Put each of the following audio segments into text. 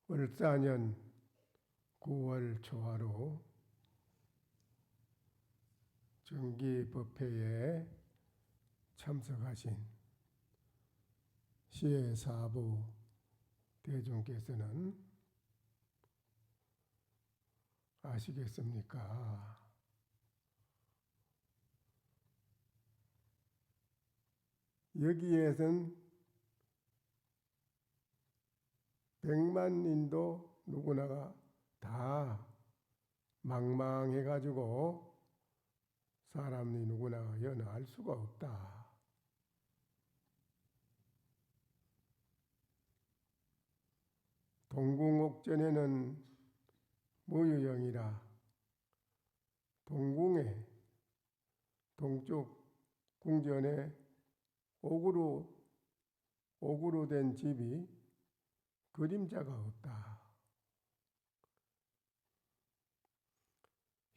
을사년 9월 초하루 정기법회에 참석하신 시외사부 대중께서는 아시겠습니까? 여기에선 100만인도 누구나가 다 망망해가지고 사람이 누구나 연을 알 수가 없다. 동궁옥전에는 무유영이라 동궁에 동쪽 궁전에 옥으로 된 집이 그림자가 없다.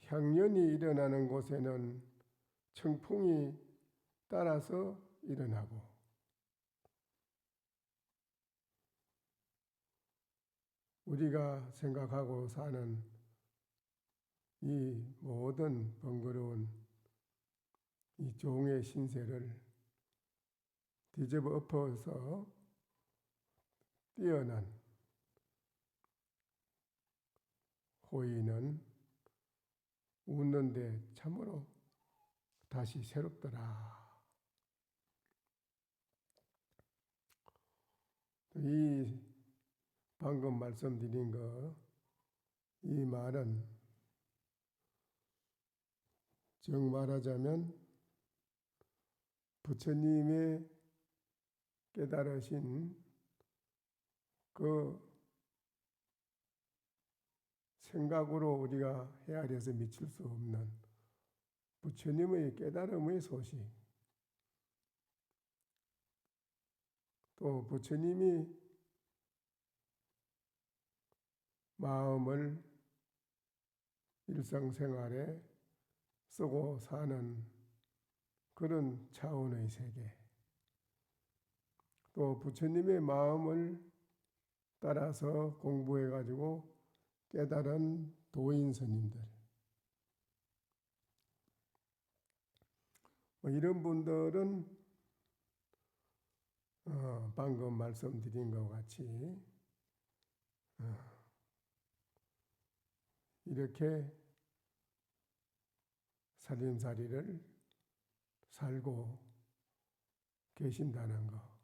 향연이 일어나는 곳에는 청풍이 따라서 일어나고 우리가 생각하고 사는 이 모든 번거로운 이 종의 신세를 뒤집어 엎어서 뛰어난 호의는 웃는데 참으로 다시 새롭더라. 이 방금 말씀드린 이 말은 정 말하자면 부처님의 깨달으신 그 생각으로 우리가 헤아려서 미칠 수 없는 부처님의 깨달음의 소식, 또 부처님이 마음을 일상생활에 쓰고 사는 그런 차원의 세계, 또 부처님의 마음을 따라서 공부해가지고 깨달은 도인 스님들, 이런 분들은 방금 말씀드린 것 같이 이렇게 살림살이를 살고 계신다는 것,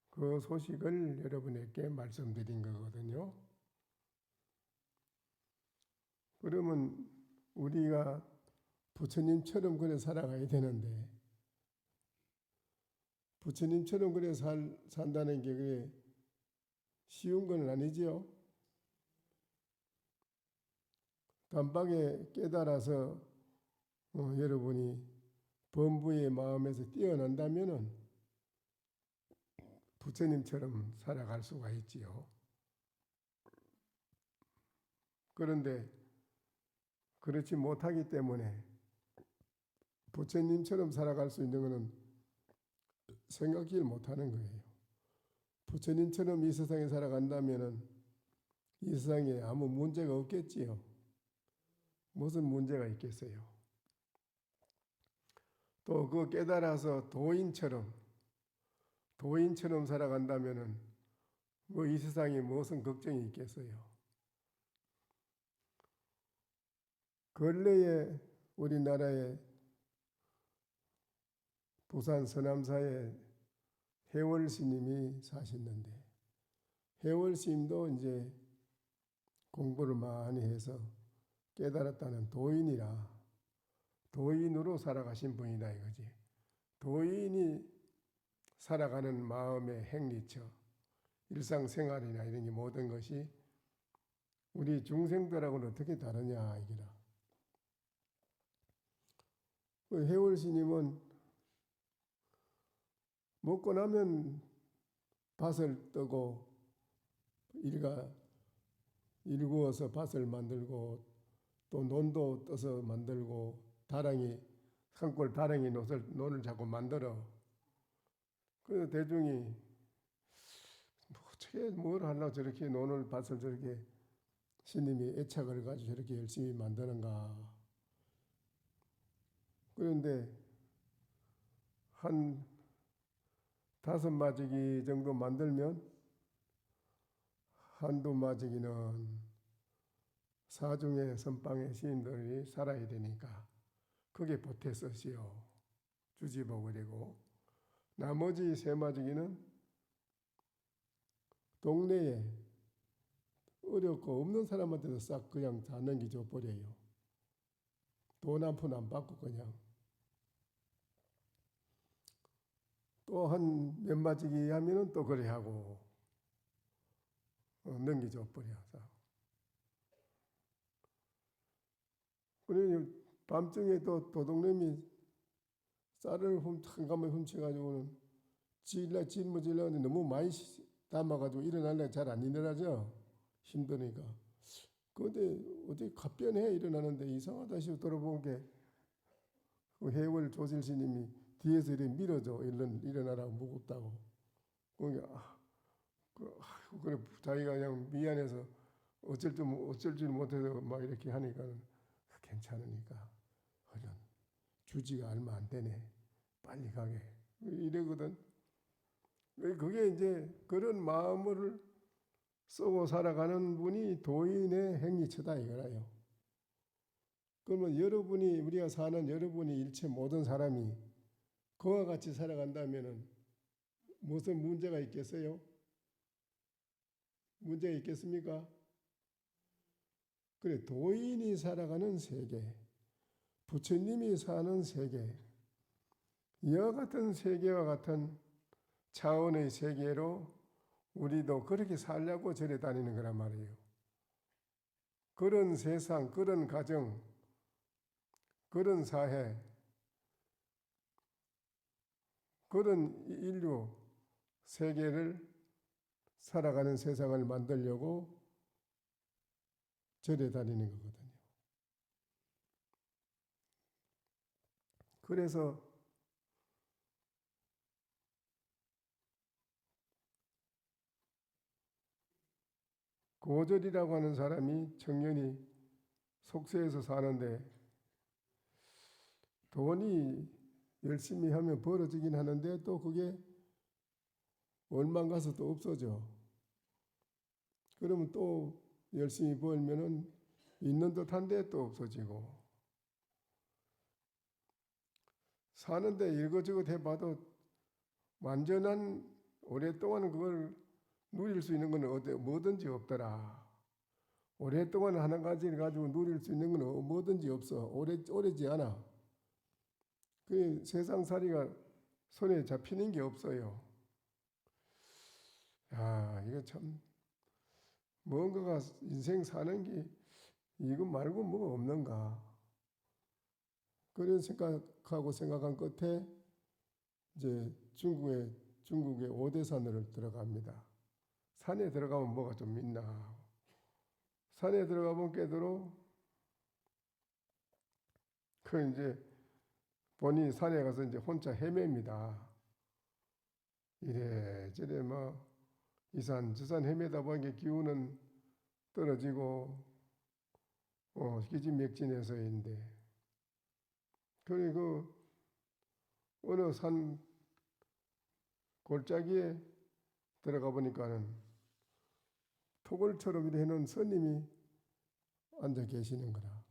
그 소식을 여러분에게 말씀드린 거거든요. 그러면 우리가 부처님처럼 그래 살아가야 되는데 부처님처럼 그래 산다는 게 그래 쉬운 건 아니지요. 단박에 깨달아서 여러분이 범부의 마음에서 뛰어난다면은 부처님처럼 살아갈 수가 있지요. 그런데 그렇지 못하기 때문에 부처님처럼 살아갈 수 있는 것은 생각지를 못하는 거예요. 부처님처럼 이 세상에 살아간다면은 이 세상에 아무 문제가 없겠지요. 무슨 문제가 있겠어요. 또 그 깨달아서 도인처럼 살아간다면은 뭐 이 세상에 무슨 걱정이 있겠어요. 근래에 우리나라의 부산 서남사에 해월 스님이 사셨는데 해월 스님도 이제 공부를 많이 해서 깨달았다는 도인으로 살아가신 분이다 이거지. 도인이 살아가는 마음의 행리처, 일상생활이나 이런 게 모든 것이 우리 중생들하고는 어떻게 다르냐 이기라. 해월 스님은 먹고 나면 밭을 뜨고 일구어서 밭을 만들고 또 논도 떠서 만들고 산골 다랑이 논을 자꾸 만들어. 그 대중이 어떻게 뭘 하려고 저렇게 논을 밭을 저렇게 신님이 애착을 가지고 저렇게 열심히 만드는가. 그런데 한 5마지기 정도 만들면 한두 마지기는 사중의 선방의 시인들이 살아야 되니까 그게 보태 쓰시오. 주집어 버리고 나머지 3마지기는 동네에 어렵고 없는 사람한테도 싹 그냥 다 넘겨줘 버려요. 돈 한 푼 안 받고 그냥. 또 한 몇 마지기 하면은 또 그래 하고 넘겨줘 버려서. 그러니 밤중에 또 도둑놈이 쌀을 한 가마에 훔쳐가지고는 짊어지려는데 너무 많이 담아가지고 일어날래 잘 안 일어나죠. 힘드니까. 그런데 어떻게 갑변해 일어나는데 이상하다 싶어 돌아본 게 그 해월 조실스님이 뒤에서 이렇게 밀어줘. 일어나라고 무겁다고. 그러니까 그래 자기가 그냥 미안해서 어쩔 줄 못해서 막 이렇게 하니까 괜찮으니까 얼른 주지가 얼마 안 되네. 빨리 가게. 이러거든. 그게 이제 그런 마음을 쓰고 살아가는 분이 도인의 행위처다 이거라요. 그러면 우리가 사는 여러분이 일체 모든 사람이 그와 같이 살아간다면은 무슨 문제가 있겠어요? 문제가 있겠습니까? 그래, 도인이 살아가는 세계, 부처님이 사는 세계, 이와 같은 세계와 같은 차원의 세계로 우리도 그렇게 살려고 절에 다니는 거란 말이에요. 그런 세상, 그런 가정, 그런 사회, 그런 인류 세계를 살아가는 세상을 만들려고 절에 다니는 거거든요. 그래서 고절이라고 하는 사람이 청년이 속세에서 사는데 돈이 열심히 하면 벌어지긴 하는데 또 그게 얼마 가서 또 없어져. 그러면 또 열심히 벌면은 있는 듯한데 또 없어지고. 사는데 이것저것 해봐도 완전한 오랫동안 그걸 누릴 수 있는 건 뭐든지 없더라. 오랫동안 하는 가지를 가지고 누릴 수 있는 건 뭐든지 없어. 오래지 않아. 그 세상살이가 손에 잡히는 게 없어요. 야, 이거 참 뭔가가 인생 사는 게 이거 말고 뭐가 없는가. 그런 생각하고 생각한 끝에 이제 중국의 오대산을 들어갑니다. 산에 들어가면 뭐가 좀 있나. 산에 들어가 보면 깨도록 그 이제 본인이 산에 가서 이제 혼자 헤맵니다. 이래저래 뭐 이 산 저 산 헤매다 보니까 기운은 떨어지고 기진맥진해서인데 그리고 어느 산 골짜기에 들어가 보니까는 토굴처럼 이렇게 해놓은 스님이 앉아 계시는 거라.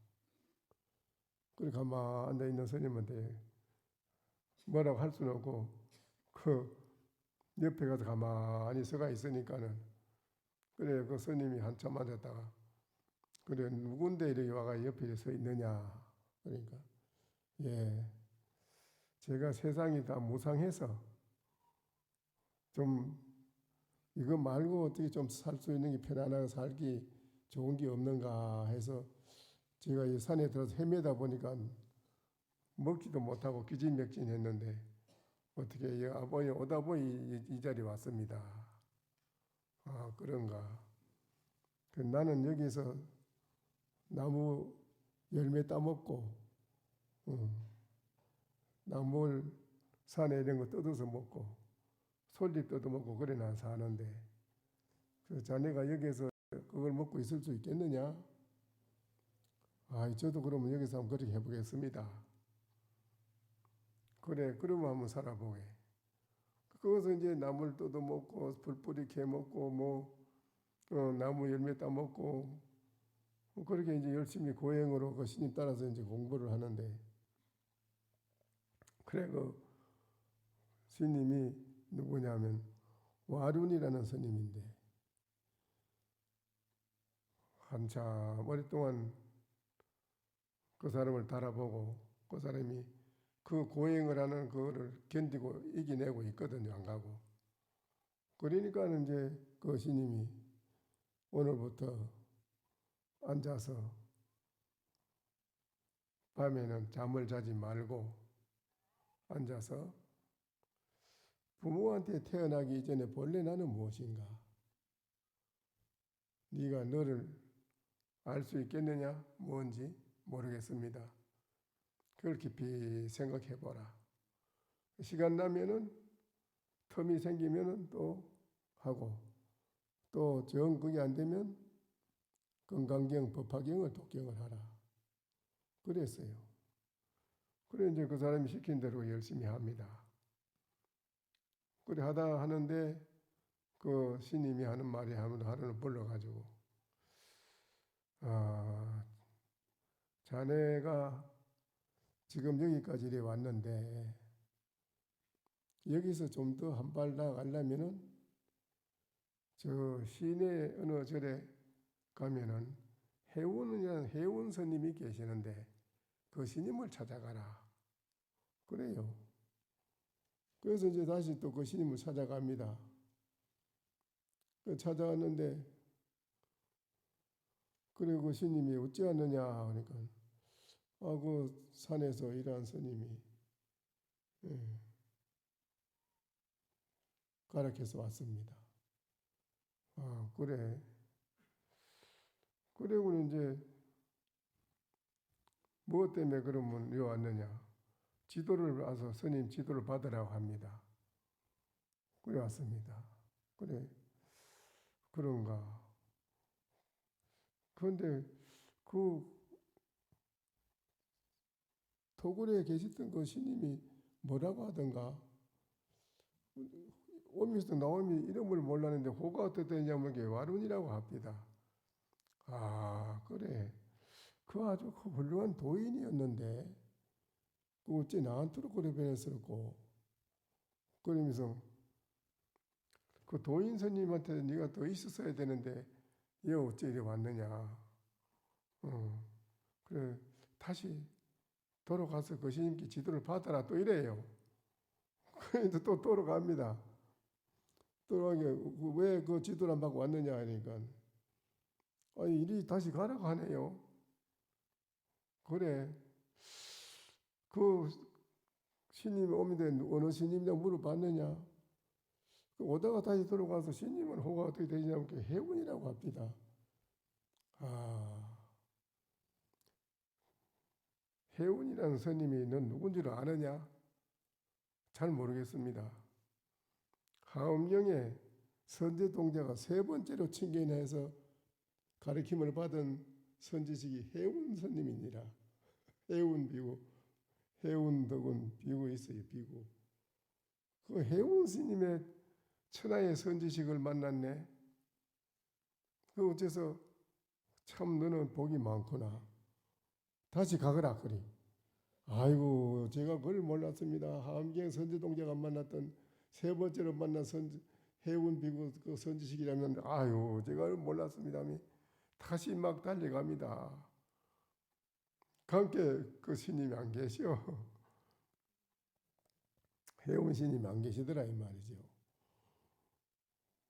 그래 가만 앉아 있는 스님한테 뭐라고 할 수는 없고 그 옆에 가서 가만히 서가 있으니까는 그래 그 스님이 한참 앉았다가 그래 누군데 이렇게 와가 옆에 서 있느냐 그러니까 예 제가 세상이 다 무상해서 좀 이거 말고 어떻게 좀 살 수 있는 게 편안하게 살기 좋은 게 없는가 해서 제가 이 산에 들어서 헤매다 보니까 먹지도 못하고 기진맥진했는데 어떻게 아버지 오다 보니 이 자리에 왔습니다. 아 그런가. 나는 여기서 나무 열매 따먹고 나물 산에 이런 거 뜯어서 먹고 솔잎 뜯어 먹고 그래 난 사는데 자네가 여기에서 그걸 먹고 있을 수 있겠느냐? 아, 저도 그러면 여기서 한번 그렇게 해보겠습니다. 그래, 그러면 한번 살아보게. 거기서 이제 나무를 뜯어먹고 불뿌리 캐먹고 나무 열매 따먹고 그렇게 이제 열심히 고행으로 그 스님 따라서 이제 공부를 하는데, 그래 그 스님이 누구냐면 와륜이라는 스님인데, 한참 오랫동안 그 사람을 달아보고 그 사람이 그 고행을 하는 그거를 견디고 이겨내고 있거든요. 안 가고. 그러니까 이제 그 스님이 오늘부터 앉아서 밤에는 잠을 자지 말고 앉아서 부모한테 태어나기 이전에 본래 나는 무엇인가? 네가 너를 알 수 있겠느냐? 뭔지 모르겠습니다. 그걸 깊이 생각해 보라. 시간 나면은 텀이 생기면은 또 하고, 또 정 그게 안 되면 건강경, 법화경을 독경을 하라. 그랬어요. 그래 이제 그 사람이 시킨 대로 열심히 합니다. 그래 하다 하는데 그 스님이 하는 말이 하루는 불러가지고, 자네가 지금 여기까지 이래 왔는데 여기서 좀 더 한 발 나가려면은 저 시내 어느 절에 가면은 해운 스님이 계시는데 그 스님을 찾아가라. 그래요. 그래서 이제 다시 또 그 스님을 찾아갑니다. 찾아왔는데, 그리고 그 스님이 어찌하느냐 하니까 그 산에서 일한 스님이 가르쳐서 왔습니다. 그래. 그리고 이제 무엇 때문에 그러면 여 왔느냐? 지도를 와서 스님 지도를 받으라고 합니다. 그래 왔습니다. 그래, 그런가? 그런데 그 토굴에 계셨던 그 스님이 뭐라고 하던가, 오면서 나오미 이름을 몰랐는데 호가 어떻게 되냐면 와룬이라고 합니다. 그래. 그 아주 훌륭한 도인이었는데 그 어째 나한테로 그래 변했을꼬. 그러면서 그 도인 스님한테 네가 더 있었어야 되는데 얘 어째 이래 왔느냐. 그래 다시 돌아가서 그 스님께 지도를 받아라 또 이래요. 그래서 또 돌아갑니다. 돌아가게 왜 그 지도를 안 받고 왔느냐 하니까 이리 다시 가라고 하네요. 그래. 그 스님이 오는데 어느 스님이냐 물어봤느냐. 오다가 다시 돌아가서 스님은 호가 어떻게 되냐면 해운이라고 합니다. 해운이라는 스님이 넌 누군지를 아느냐? 잘 모르겠습니다. 하엄경에 선제동자가 세 번째로 칭견해서 가르침을 받은 선지식이 해운 스님이니라. 해운 비구, 해운 덕은 비구 있어요. 비구. 그 해운 스님의 천하의 선지식을 만났네. 그 어째서 참 너는 복이 많구나. 다시 가거라 그리. 아이고 제가 그걸 몰랐습니다. 하엄경 선제동자가 만났던 세 번째로 만난 해운 비구 그 선지식이라면 제가 몰랐습니다. 다시 막 달려갑니다. 함께 그 스님이 안 계셔. 해운 스님이 안 계시더라 이 말이죠.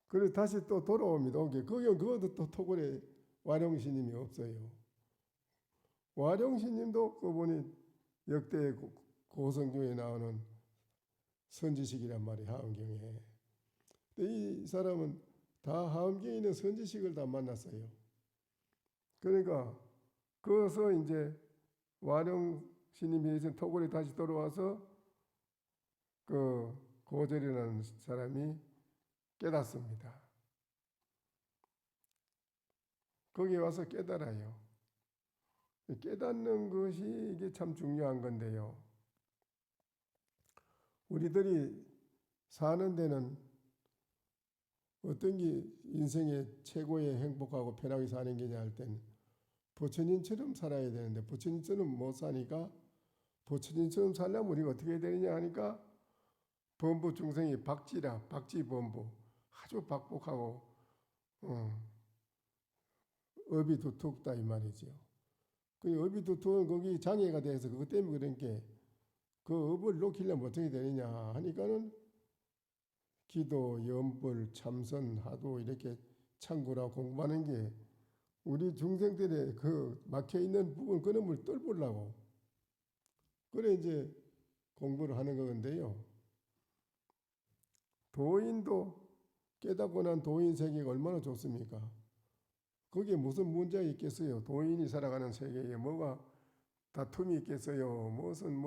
그래서 다시 또 돌아옵니다. 그것도 또 토굴에 와룡 스님이 없어요. 와룡 스님도 그분이 역대 고성 중에 나오는 선지식이란 말이 하엄경에. 이 사람은 다 하엄경에 있는 선지식을 다 만났어요. 그러니까 그래서 이제 와룡 스님이 계신 토굴에 다시 돌아와서 그 고절이라는 사람이 깨닫습니다. 거기에 와서 깨달아요. 깨닫는 것이 이게 참 중요한 건데요. 우리들이 사는 데는 어떤 게 인생의 최고의 행복하고 편하게 사는 게냐 할 때는 부처님처럼 살아야 되는데 부처님처럼 못 사니까 부처님처럼 살려면 우리가 어떻게 해야 되느냐 하니까 범부 중생이 박지라 박지범부 아주 박복하고 업이 두텁다 이 말이죠. 그 업이 두터운 거기 장애가 돼서 그것 때문에 그런 게 그 업을 놓기려면 어떻게 되느냐 하니까는 기도, 염불, 참선, 하도 이렇게 참고라 공부하는 게 우리 중생들의 그 막혀 있는 부분 그놈을 뚫으려고 그래 이제 공부를 하는 건데요. 도인도 깨닫고 난 도인 세계가 얼마나 좋습니까? 거기에 무슨 문제가 있겠어요? 도인이 살아가는 세계에 뭐가 다툼이 있겠어요? 무슨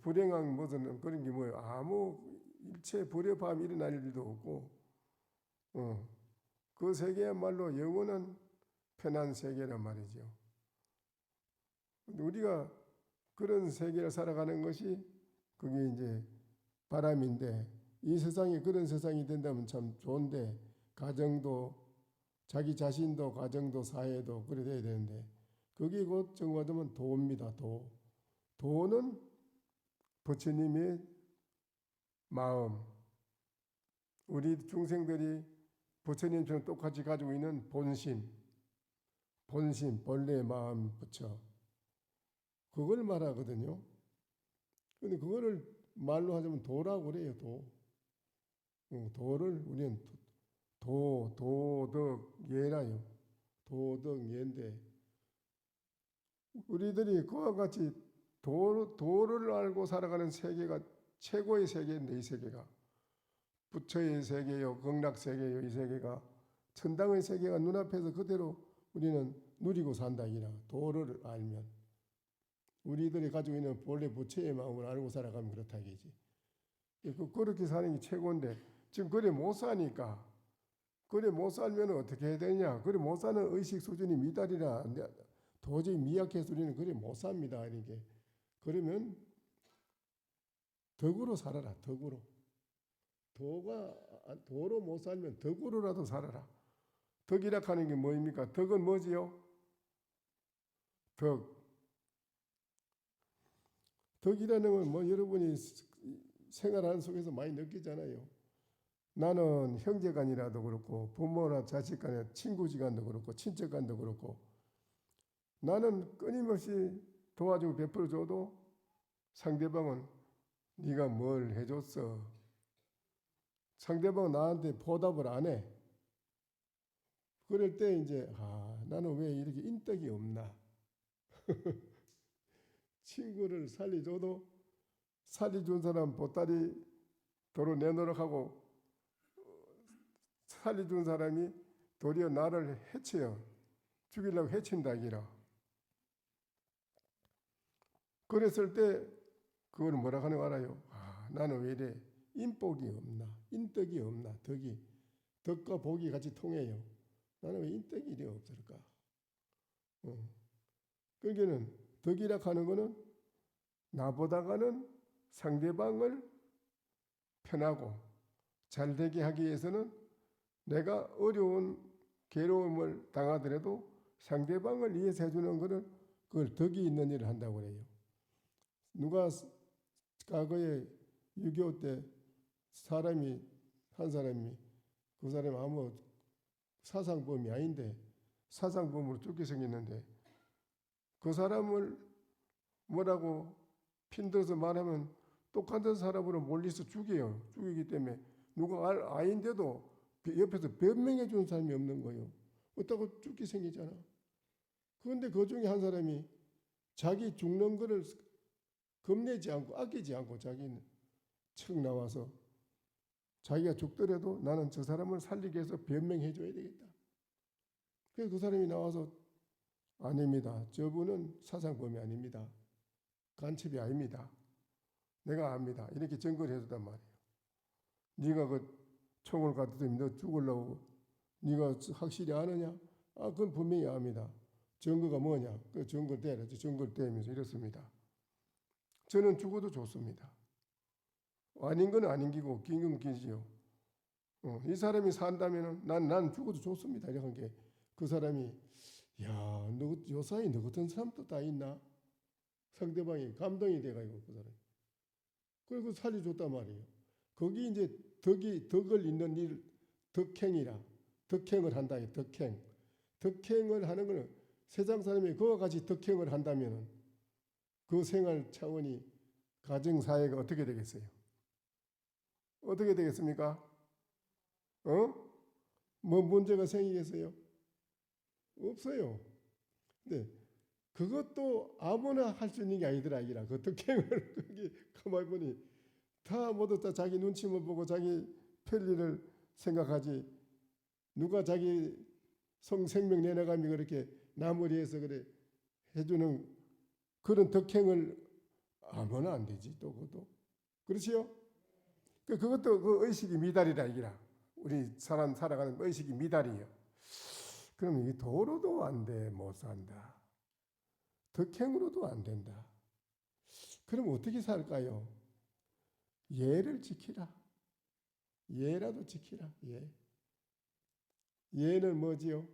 불행한 무슨 그런 게 뭐예요? 아무 일체 불협화음이 일어날 일도 없고 그 세계야말로 영원한 편한 세계란 말이죠. 우리가 그런 세계를 살아가는 것이 그게 이제 바람인데 이 세상이 그런 세상이 된다면 참 좋은데 가정도 자기 자신도 가정도 사회도 그래 돼야 되는데 그게 곧 정화되면 도입니다. 도는 부처님의 마음 우리 중생들이 부처님처럼 똑같이 가지고 있는 본심 본래의 마음 부처 그걸 말하거든요. 근데 그거를 말로 하자면 도라고 그래요. 도를 우리는 도덕예라요. 도덕예인데 우리들이 그와 같이 도를 알고 살아가는 세계가 최고의 세계인데 이 세계가 부처의 세계요 극락세계요 이 세계가 천당의 세계가 눈앞에서 그대로 우리는 누리고 산다 이라 도를 알면 우리들이 가지고 있는 본래 부처의 마음을 알고 살아가면 그렇다 이거지. 그렇게 사는 게 최고인데 지금 그래 못 사니까 그래 못 살면 어떻게 해야 되냐 그래 못 사는 의식 수준이 미달이라 도저히 미약해서 우리는 그래 못 삽니다. 이렇게 그러면 덕으로 살아라. 덕으로 도로 못 살면 덕으로라도 살아라. 덕이라 하는 게 뭐입니까? 덕은 뭐지요? 덕이라는 건 뭐 여러분이 생활하는 속에서 많이 느끼잖아요. 나는 형제간이라도 그렇고 부모나 자식간에 친구지간도 그렇고 친척간도 그렇고 나는 끊임없이 도와주고 베풀어줘도 상대방은 네가 뭘 해줬어. 상대방은 나한테 보답을 안 해. 그럴 때 이제 나는 왜 이렇게 인덕이 없나. 친구를 살려줘도 살려준 사람 보따리 도로 내놓으라고 살려준 사람이 도리어 나를 해쳐요. 죽이려고 해친다 이라. 그랬을 때 그걸 뭐라 하는 거 알아요? 나는 왜 이래 인복이 없나 인덕이 없나 덕과 복이 같이 통해요. 나는 왜 인덕이 이래 없을까? 그러니까는 덕이라 하는 거는 나보다가는 상대방을 편하고 잘되게 하기 위해서는 내가 어려운 괴로움을 당하더라도 상대방을 위해서 해주는 것은 그걸 덕이 있는 일을 한다고 그래요. 누가 과거에 6.25 때 한 사람이 그 사람이 아무 사상범이 아닌데 사상범으로 쫓겨 생겼는데 그 사람을 뭐라고 핀들어서 말하면 똑같은 사람으로 몰려서 죽여요. 죽이기 때문에 누가 아인데도 옆에서 변명해 주는 사람이 없는 거예요. 어떻고 죽게 생기잖아. 그런데 그 중에 한 사람이 자기 죽는 거를 겁내지 않고 아끼지 않고 자기는 척 나와서 자기가 죽더라도 나는 저 사람을 살리기 위해서 변명해 줘야 되겠다. 그래서 그 사람이 나와서 아닙니다. 저분은 사상범이 아닙니다. 간첩이 아닙니다. 내가 압니다. 이렇게 증거를 해줬단 말이에요. 네가 그 총을 갖다 너 죽으려고 네가 확실히 아느냐? 그건 분명히 압니다. 증거가 뭐냐? 그 증거를 대라죠. 증거를 대면서 이렇습니다. 저는 죽어도 좋습니다. 아닌 건 아닌 기고 긴 건 기지요. 이 사람이 산다면은 난 죽어도 좋습니다. 이런 게 그 사람이 야, 너 요사이 너 같은 사람도 다 있나? 상대방이 감동이 돼가지고 그 사람이 그리고 살려줬단 말이에요. 거기 이제 덕을 잇는 일, 덕행이라 덕행을 한다. 덕행을 하는 거는 세상 사람이 그와 같이 덕행을 한다면은 그 생활 차원이 가정 사회가 어떻게 되겠어요? 어떻게 되겠습니까? 뭐 문제가 생기겠어요? 없어요. 근데 그것도 아무나 할 수 있는 게 아니더라 이라. 그 덕행을 그게 가만히 보니 다 모두 다 자기 눈치만 보고 자기 편리를 생각하지. 누가 자기 생명 내놔가며 그렇게 나무리해서 그래 해주는 그런 덕행을 아무나 안 되지 또 그것도 그렇지요? 그것도 그 의식이 미달이라 이기라. 우리 사람 살아가는 의식이 미달이에요. 그럼 이 도로도 안 돼, 못 산다. 덕행으로도 안 된다. 그럼 어떻게 살까요? 예를 지키라. 예라도 지키라. 예. 예는 뭐지요?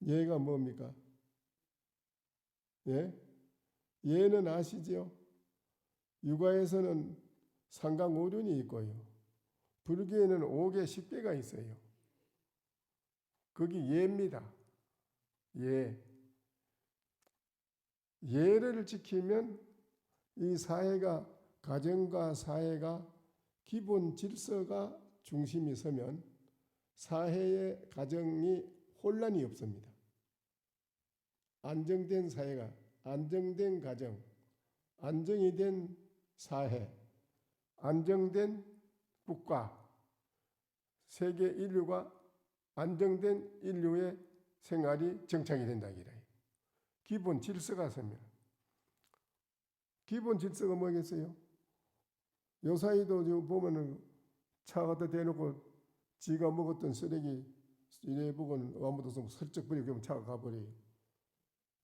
예가 뭡니까? 예? 예는 아시지요? 육아에서는 상강오륜이 있고요. 불교에는 5개, 10개가 있어요. 거기 예입니다. 예. 예를 지키면 이 사회가 가정과 사회가 기본 질서가 중심이 서면 사회의 가정이 혼란이 없습니다. 안정된 사회가 안정된 가정, 안정이 된 사회, 안정된 국가, 세계 인류가 안정된 인류의 생활이 정착이 된다 이래요. 기본 질서가 서면. 기본 질서가 뭐겠어요? 요사이도 보면은 차 갖다 대놓고 지가 먹었던 쓰레기 이래 보고는 아무도 없으면 슬쩍 버리고 그러면 차가 가버려요.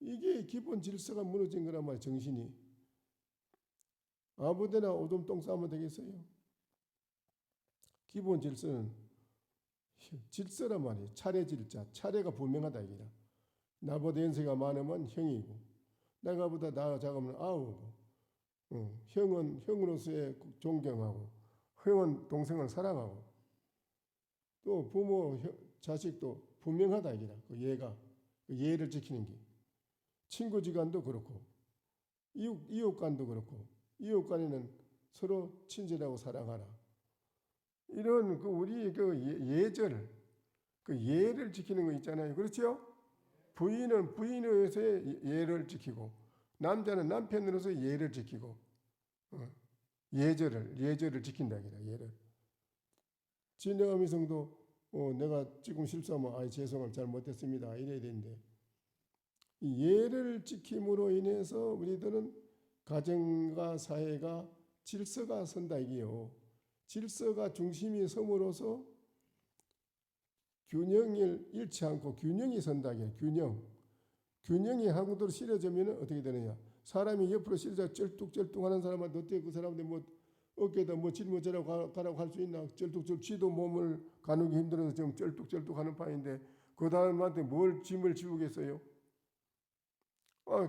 이게 기본 질서가 무너진 거란 말이에요. 정신이. 아무데나 오줌 똥 싸면 되겠어요? 기본 질서는 질서란 말이에요. 차례 질자. 차례가 분명하다 이기라. 나보다 연세가 많으면 형이고 내가보다 나이가 작으면 아우고 형은 형으로서의 존경하고 형은 동생을 사랑하고 또 부모 자식도 분명하다 이기라. 그 예가 그 예를 지키는 게 친구지간도 그렇고 이웃간도 그렇고 이웃간에는 서로 친절하고 사랑하라. 이런 그 우리 그 예절 그 예를 지키는 거 있잖아요. 그렇죠? 부인은 부인으로서의 예를 지키고 남자는 남편으로서 예를 지키고 예절을 지킨다 기라. 예를 진정한 미성도 내가 지금 실수하면 죄송합니다. 잘못했습니다. 이래야 되는데 이 예를 지킴으로 인해서 우리들은 가정과 사회가 질서가 선다 이게요. 질서가 중심이 섬으로써 균형을 잃지 않고 균형이 선다 이게 균형이 한국으로 실어지면 어떻게 되느냐? 사람이 옆으로 실어져 쩔뚝쩔뚝하는 사람한테 어떻게 그 사람한테 뭐 어깨에다 뭐 짊어지라고 가라고 할 수 있나? 쩔뚝쩔뚝 쥐도 몸을 가누기 힘들어서 지금 쩔뚝쩔뚝하는 판인데 그 사람한테 뭘 짐을 지우겠어요?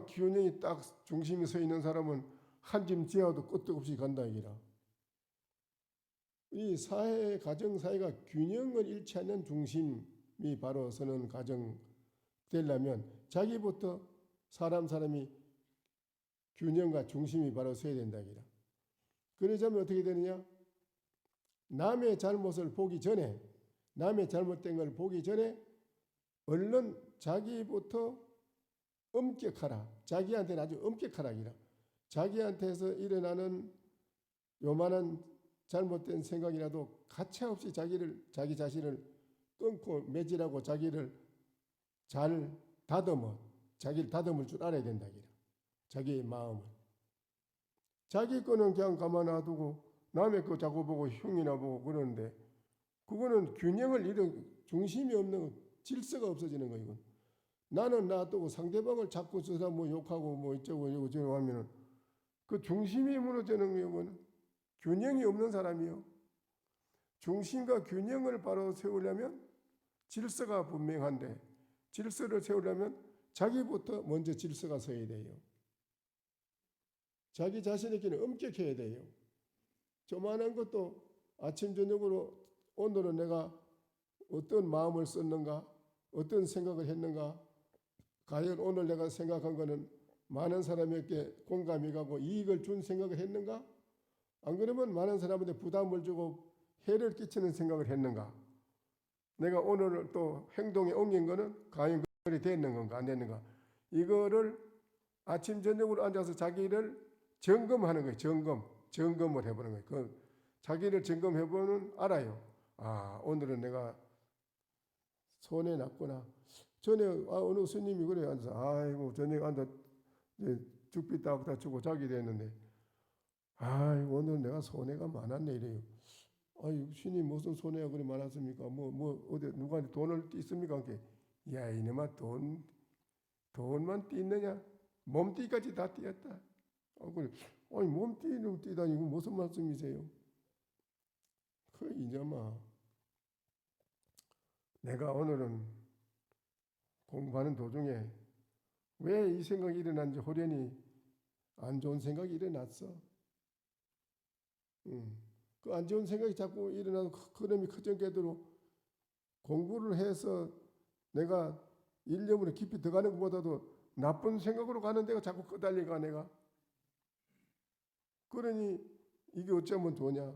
균형이 딱 중심에 서 있는 사람은 한 짐 지어도 끄떡없이 간다 이기라. 이 사회, 가정 사회가 균형을 잃지 않는 중심이 바로 서는 가정 되려면 자기부터 사람이 균형과 중심이 바로 서야 된다 이기라. 그러자면 어떻게 되느냐? 남의 잘못을 보기 전에 남의 잘못된 걸 보기 전에 얼른 자기부터 엄격하라. 자기한테는 아주 엄격하라 이기라. 자기한테서 일어나는 요만한 잘못된 생각이라도 가차없이 자기 자신을 끊고 매질하고 자기를 잘 자기를 다듬을 줄 알아야 된다 이기라. 자기의 마음을. 자기 거는 그냥 가만 놔두고 남의 거 자꾸 보고 흉이나 보고 그러는데 그거는 균형을 잃은 중심이 없는 질서가 없어지는 거예요. 이건. 나는 놔두고 상대방을 자꾸 저 사람 뭐 욕하고 뭐 이쩌고 저쩌고 하면은 그 중심이 무너지는 거예요. 이거는. 균형이 없는 사람이요. 중심과 균형을 바로 세우려면 질서가 분명한데, 질서를 세우려면 자기부터 먼저 질서가 서야 돼요. 자기 자신에게는 엄격해야 돼요. 조만한 것도 아침 저녁으로 오늘은 내가 어떤 마음을 썼는가, 어떤 생각을 했는가, 과연 오늘 내가 생각한 거는 많은 사람에게 공감이 가고 이익을 준 생각을 했는가? 안 그러면 많은 사람한테 부담을 주고 해를 끼치는 생각을 했는가? 내가 오늘 또 행동에 옮긴 거는 과연 그리 됐는 건가 안 됐는가? 이거를 아침 저녁으로 앉아서 자기를 점검하는 거예요. 점검을 해보는 거예요. 그 자기를 점검해보면 알아요. 아, 오늘은 내가 손해 났구나. 전에 어느 스님이 그래 앉아서 아이고 저녁에 앉아 죽비 딱 주고 자게 됐는데 아이고 오늘 내가 손해가 많았네 이래요. 아이 스님 무슨 손해가 그리 많았습니까? 뭐 어디 누구한테 돈을 띠습니까? 야 이놈아 돈만 띠느냐? 몸띠까지 다 띠었다. 그래. 아니 몸띠를 띠다니 이거 무슨 말씀이세요? 그 이놈아 내가 오늘은 공부하는 도중에 왜 이 생각이 일어난지 호련히 안 좋은 생각이 일어났어. 그 안 좋은 생각이 자꾸 일어나서 그놈이 커져게도록 공부를 해서 내가 일념으로 깊이 들어가는 것보다도 나쁜 생각으로 가는 데가 자꾸 끄달리가 내가. 그러니 이게 어쩌면 좋냐.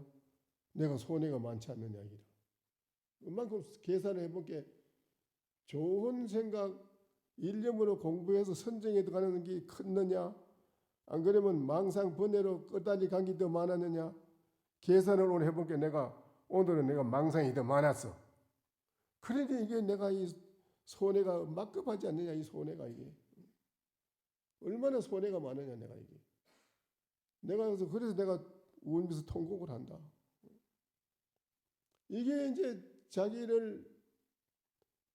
내가 손해가 많지 않느냐 이기라. 그만큼 계산을 해본 게 좋은 생각 일념으로 공부해서 선정에 들어가는 게 컸느냐 안 그러면 망상 번뇌로 끄달리 간 게 더 많았느냐 계산을 오늘 해본 게 오늘은 내가 망상이 더 많았어. 그러니 이게 내가 이 손해가 막급하지 않느냐 이 손해가 이게 얼마나 손해가 많으냐 내가 이게 그래서 내가 울면서 통곡을 한다. 이게 이제 자기를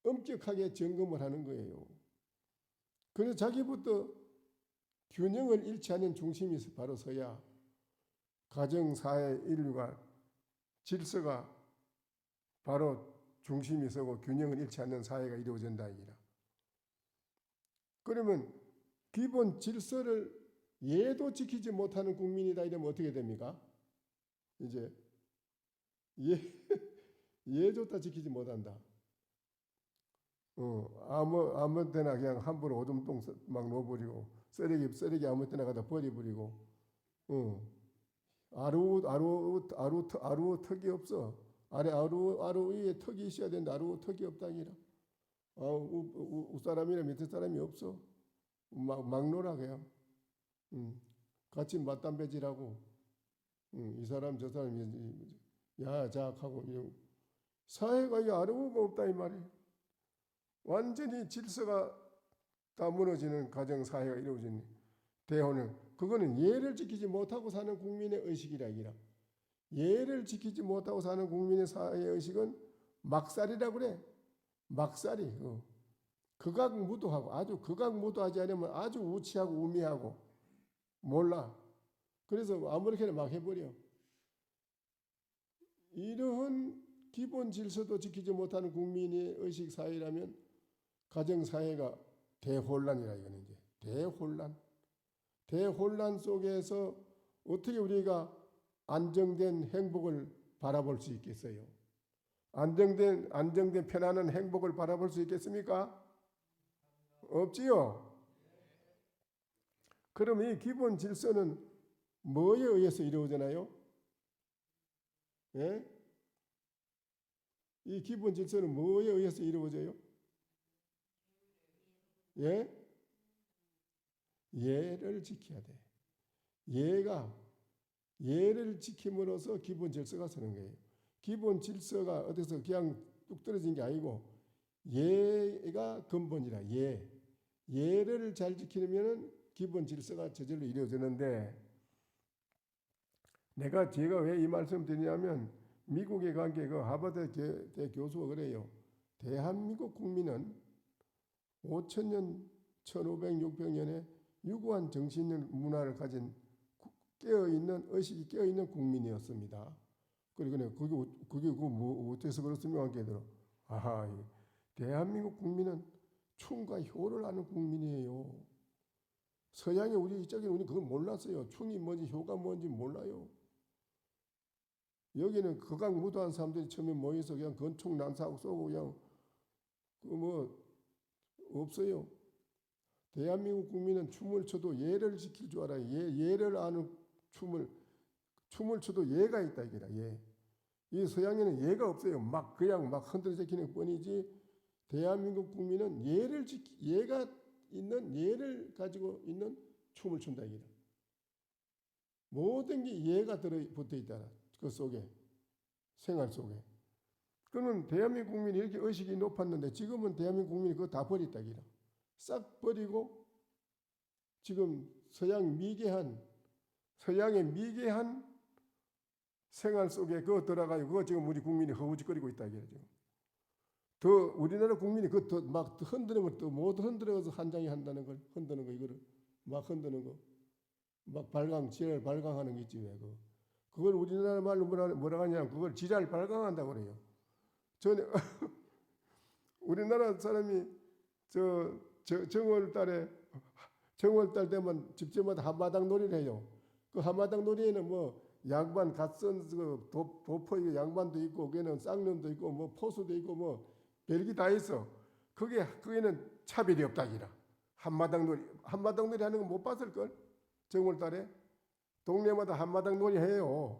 엄격하게 점검을 하는 거예요. 그래서 자기부터 균형을 잃지 않는 중심이 바로 서야 가정, 사회, 인류가 질서가 바로 중심이 서고 균형을 잃지 않는 사회가 이루어진다. 그러면 기본 질서를 예도 지키지 못하는 국민이다 이러면 어떻게 됩니까? 이제 예조차 지키지 못한다. 아무 때나 그냥 함부로 오줌통 막 넣어버리고 쓰레기 아무 때나 갖다 버려버리고 아루 턱이 없어. 아루 위에 턱이 있어야 되는데 아루 턱이 없다니라. 윗사람이나 밑에 사람이 없어. 막 놀아 그냥. 같이 맞담배질하고 이 사람 저 사람 야작하고 사회가 이 아루가 없다 이 말이에요. 완전히 질서가 다 무너지는 가정 사회가 이루어지는 대혼을 그거는 예를 지키지 못하고 사는 국민의 의식이라 이기라. 예를 지키지 못하고 사는 국민의 사회 의식은 막살이라 그래. 막살이 극악무도하고 아주 극악무도하지 않으면 아주 우치하고 우미하고 몰라. 그래서 아무렇게나 막 해버려. 이러한 기본 질서도 지키지 못하는 국민의 의식 사회라면 가정 사회가 대혼란이라 이거는 이제 대혼란 속에서 어떻게 우리가 안정된 행복을 바라볼 수 있겠어요? 안정된 편안한 행복을 바라볼 수 있겠습니까? 없지요. 그럼 이 기본 질서는 뭐에 의해서 이루어지나요? 예? 이 기본 질서는 뭐에 의해서 이루어져요? 예? 예를 지켜야 돼. 예를 지킴으로써 기본 질서가 서는 거예요. 기본 질서가 어디서 그냥 뚝 떨어진 게 아니고 예가 근본이라. 예를 잘 지키려면 기본 질서가 저절로 이루어지는데 제가 왜 이 말씀 드리냐면 미국에 간 게 그 하버드 대 교수가 그래요. 대한민국 국민은 5천년, 1500, 600년의 유구한 정신 문화를 가진 깨어있는 의식이 깨어있는 국민이었습니다. 그리고 그게 뭐 어째서 그렇습니까? 하게 아하, 대한민국 국민은 충과 효를 아는 국민이에요. 서양에 우리 이쪽에 우리 그걸 몰랐어요. 충이 뭔지 효가 뭔지 몰라요. 여기는 극악무도한 사람들이 처음에 모여서 그냥 건축 난사하고 쏘고 그냥 그 뭐 없어요. 대한민국 국민은 춤을 춰도 예를 지킬 줄 알아요. 예를 아는 춤을 춰도 예가 있다 이게라. 예. 이 서양에는 예가 없어요. 그냥 막 흔들어 제키는 뿐이지. 대한민국 국민은 예가 있는 예를 가지고 있는 춤을 춘다 이게라. 모든 게 예가 붙어 있다. 그 속에 생활 속에. 그러면 대한민국 국민이 이렇게 의식이 높았는데 지금은 대한민국 국민이 그거 다 버렸다 이게라. 싹 버리고 지금 서양의 미개한 생활 속에 그거 들어가요. 그거 지금 우리 국민이 허우적거리고 있다 이게 지금. 더 우리나라 국민이 그거 막 흔드는 걸 또 못 흔들어서 한장이 한다는 걸 흔드는 거 이거를 막 흔드는 거 막 지랄 발광하는 게 있지 왜 그걸 우리나라 말로 뭐라 하냐면 그걸 지랄 발광한다고 그래요. 전에 우리나라 사람이 정월달 되면 집집마다 한마당 놀이를 해요. 그 한마당 놀이에는 뭐 양반 갓선 도포 양반도 있고 거기는 쌍놈도 있고 뭐 포수도 있고 뭐 별게 다 있어. 거기는 차별이 없다기라. 한마당 놀이 하는 거 못 봤을 걸. 정월달에 동네마다 한마당 놀이 해요.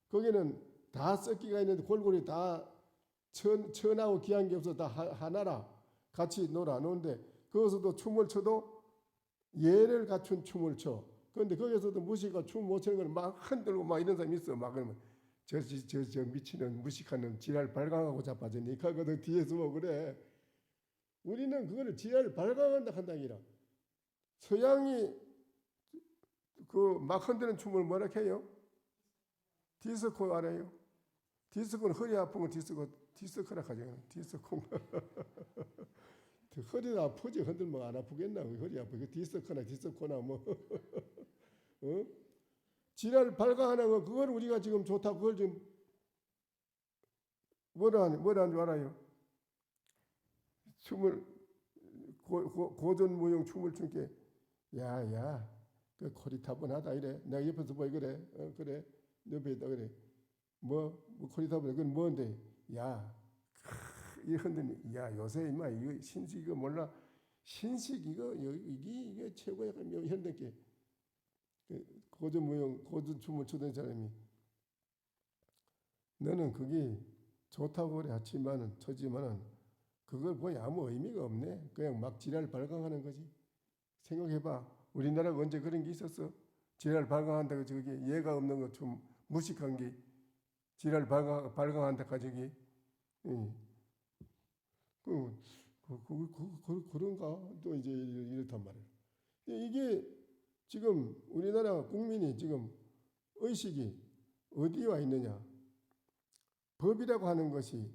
거기는 다 썩기가 있는데 골고루 다 천하고 귀한 게 없어 다 하나라 같이 노는데 거기서도 춤을 춰도 예를 갖춘 춤을 춰. 그런데 거기서도 무식하고 춤 못 추는 걸 막 흔들고 막 이런 사람이 있어. 막 그러면 저 미치는 무식하는 지랄 발광하고 자빠졌니? 그거도 뒤에서 뭐 그래. 우리는 그거를 지랄 발광한다 한다기라. 서양이 그 막 흔드는 춤을 뭐라 해요? 디스코 알아요? 디스코는 허리 아픈 거 디스코라 하죠. 디스코. 허리가 아프지 흔들면 안 아프겠나? 허리 아프고 디스코나 뭐 어? 지랄 발광하는 거 그걸 우리가 지금 좋다 그걸 지금 뭐라 하는 줄 알아요? 춤을 고전무용 춤을 춘게 야야 그 코리타분하다 이래 내가 옆에서 보이 그래 그래 옆에 있다 그래 뭐 코리타분 그건 뭔데 이 흔드니 야 요새 임마 이거 신식 이거 몰라 신식 이게 최고야 현대께 고전 춤을 추던 사람이 너는 그게 좋다고 그래 하지만은 그걸 보니 아무 의미가 없네. 그냥 막 지랄 발광하는 거지. 생각해봐. 우리나라가 언제 그런 게 있었어? 지랄 발광한다고 저기 예가 없는 거 좀 무식한 게 지랄 발광한다 가지고 그런가 또 이제 이렇단 말이에요. 이게 지금 우리나라 국민이 지금 의식이 어디에 와 있느냐? 법이라고 하는 것이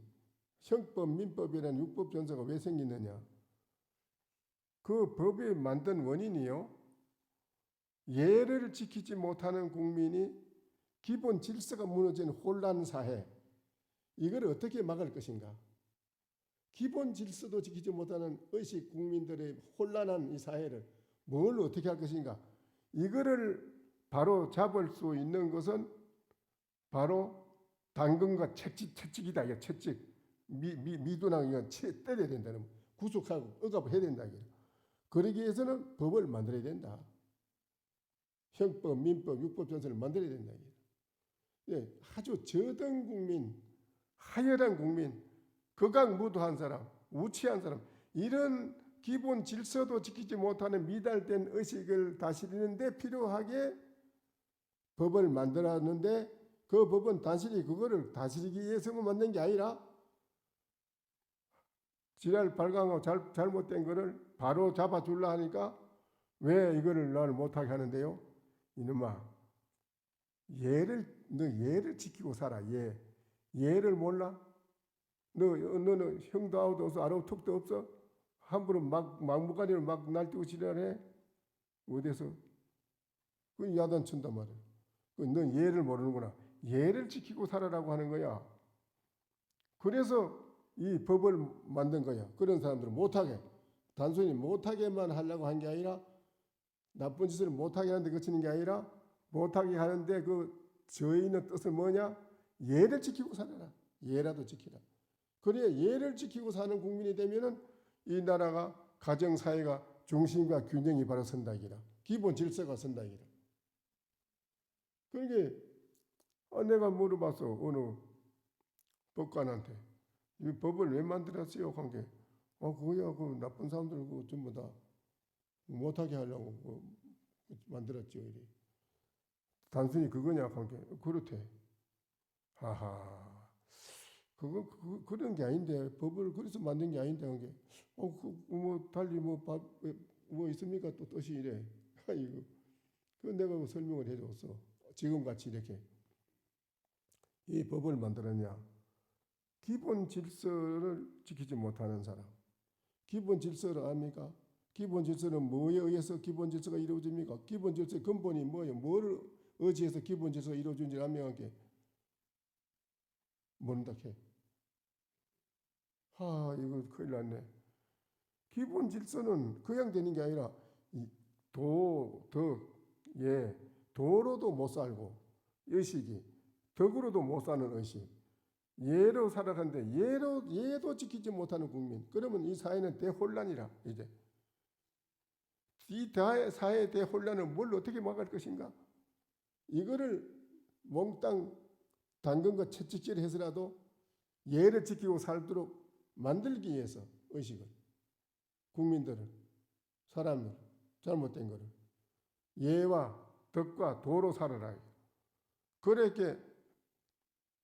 형법, 민법이라는 육법 전서가 왜 생기느냐? 그 법이 만든 원인이요. 예를 지키지 못하는 국민이 기본 질서가 무너진 혼란 사회. 이걸 어떻게 막을 것인가? 기본 질서도 지키지 못하는 의식 국민들의 혼란한 이 사회를 뭘 어떻게 할 것인가? 이거를 바로 잡을 수 있는 것은 바로 당근과 채찍이다. 이게 채찍. 미두랑 이건 때려야 된다는 구속하고 억압해야 된다. 그러기 위해서는 법을 만들어야 된다. 형법, 민법, 육법 전선을 만들어야 된다. 예, 아주 저등 국민, 하열한 국민, 극악무도한 사람, 우치한 사람 이런 기본 질서도 지키지 못하는 미달된 의식을 다스리는데 필요하게 법을 만들었는데 그 법은 단순히 그거를 다스리기 위해서만 만든 게 아니라 지랄 발광하고 잘못된 거를 바로 잡아줄라 하니까 왜 이거를 나를 못하게 하는데요? 이놈아 너 예를 지키고 살아. 예를 몰라? 너는 형도 아우도 없어, 아무 턱도 없어? 함부로 막무가내로 막 날뛰고 지랄해? 어디서? 그 야단 친단 말이야. 넌 예를 모르는구나. 예를 지키고 살아라고 하는 거야. 그래서 이 법을 만든 거야. 그런 사람들은 못하게. 단순히 못하게만 하려고 한 게 아니라, 나쁜 짓을 못하게 하는데 그치는 게 아니라, 못하게 하는데 그 저희는 뜻은 뭐냐? 예를 지키고 살아라. 예라도 지키라. 그래야 예를 지키고 사는 국민이 되면은 이 나라가 가정사회가 중심과 균형이 바로 선다기라. 기본 질서가 선다기라. 그러니까 내가 물어봤어. 어느 법관한테. 이 법을 왜 만들었어요? 한 게. 그거야, 그 나쁜 사람들 그거 전부 다 못하게 하려고 만들었죠. 이래. 단순히 그거냐? 한 게. 그렇대. 하하. 그런 게 아닌데, 법을 그래서 만든 게 아닌데, 한 게. 달리 뭐 있습니까? 또 뜻이 이래. 이거. 그 내가 설명을 해줬어. 지금 같이 이렇게. 이 법을 만들었냐? 기본 질서를 지키지 못하는 사람. 기본 질서를 압니까? 기본 질서는 뭐에 의해서 기본 질서가 이루어집니까? 기본 질서의 근본이 뭐예요? 뭐를 의지해서 기본 질서가 이루어진지 압니까? 모른다 해. 이거 큰일 났네. 기본 질서는 그냥 되는 게 아니라 도로도 못 살고 의식이 덕으로도 못 사는 의식. 예로 살아가는데 예도 지키지 못하는 국민. 그러면 이 사회는 대혼란이라. 이제 이 사회의 대혼란을 뭘 어떻게 막을 것인가? 이거를 몽땅 당근 것 채찍질 해서라도 예를 지키고 살도록 만들기 위해서 의식을 국민들을 사람들 잘못된 거를 예와 덕과 도로 살아라. 그렇게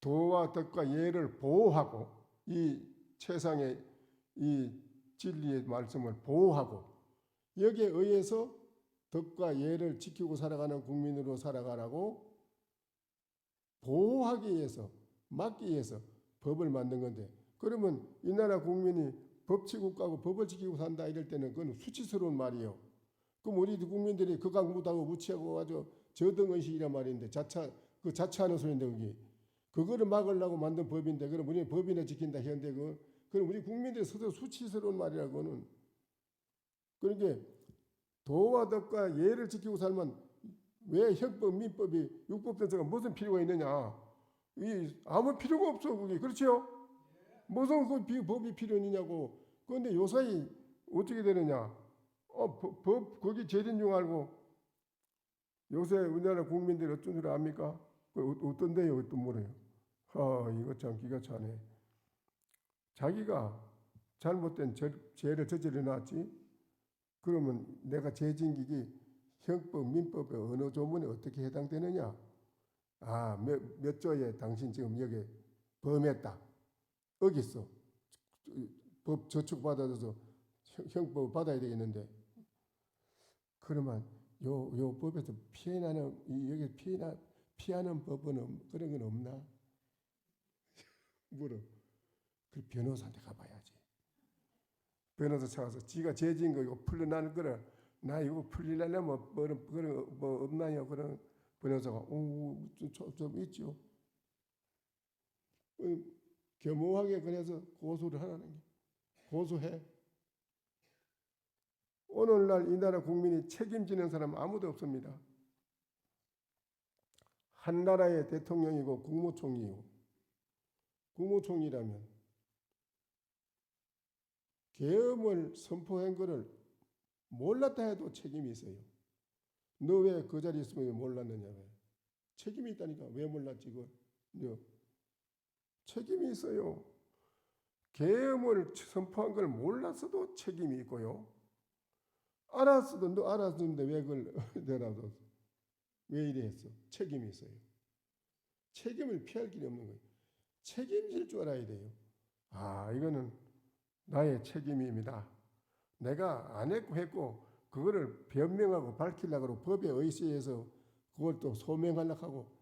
도와 덕과 예를 보호하고 이 최상의 이 진리의 말씀을 보호하고 여기에 의해서 덕과 예를 지키고 살아가는 국민으로 살아가라고 보호하기 위해서 막기 위해서 법을 만든 건데 그러면 이 나라 국민이 법치국가고 법을 지키고 산다 이럴 때는 그건 수치스러운 말이에요. 그럼 우리 국민들이 극악 못하고 무치하고 아주 저등의식이란 말인데 자처하는 소리인데 그거를 막으려고 만든 법인데 그럼 우리는 법이나 지킨다 현대 그럼 우리 국민들이 스스로 수치스러운 말이라고는. 그러니까 도와 덕과 예를 지키고 살면 왜 형법, 민법이 육법 전체가 무슨 필요가 있느냐? 아무 필요가 없어 그게. 그렇죠? 무슨 법이 필요 있느냐고. 그런데 요사이 어떻게 되느냐? 법 거기 제린 줄 알고 요새 우리나라 국민들이 어떤 줄 압니까? 어떤데요? 어떤 뭐래요? 이거 참 기가 차네. 자기가 잘못된 죄를 저질러 놨지. 그러면 내가 죄진기기 형법, 민법의 어느 조문에 어떻게 해당되느냐? 몇 조에 당신 지금 여기 범했다. 어겼어. 법 저축받아서 형법을 받아야 되겠는데. 그러면 요 법에서 여기 피하는 법은 그런 건 없나? 물어. 그 변호사한테 가봐야지. 변호사 찾아서 지가 죄진 거 이거 풀려나는 거라 나 이거 풀리려면 뭐 없나요? 그런 변호사가 좀 있죠. 겸허하게 그래서 고소를 하라는 게. 고소해. 오늘날 이 나라 국민이 책임지는 사람 아무도 없습니다. 한 나라의 대통령이고 국무총리이고 국무총리라면 계엄을 선포한 것을 몰랐다 해도 책임이 있어요. 너 왜 그 자리에 있으면 왜 몰랐느냐? 왜? 책임이 있다니까. 왜 몰랐지? 책임이 있어요. 계엄을 선포한 걸 몰랐어도 책임이 있고요. 알았어도 너 알았는데 왜 그걸 내놔도 왜 이래 했어? 책임이 있어요. 책임을 피할 길이 없는 거예요. 책임질 줄 알아야 돼요. 이거는 나의 책임입니다. 내가 안 했고 그거를 변명하고 밝히려고 법에 의시해서 그걸 또 소명하려고 하고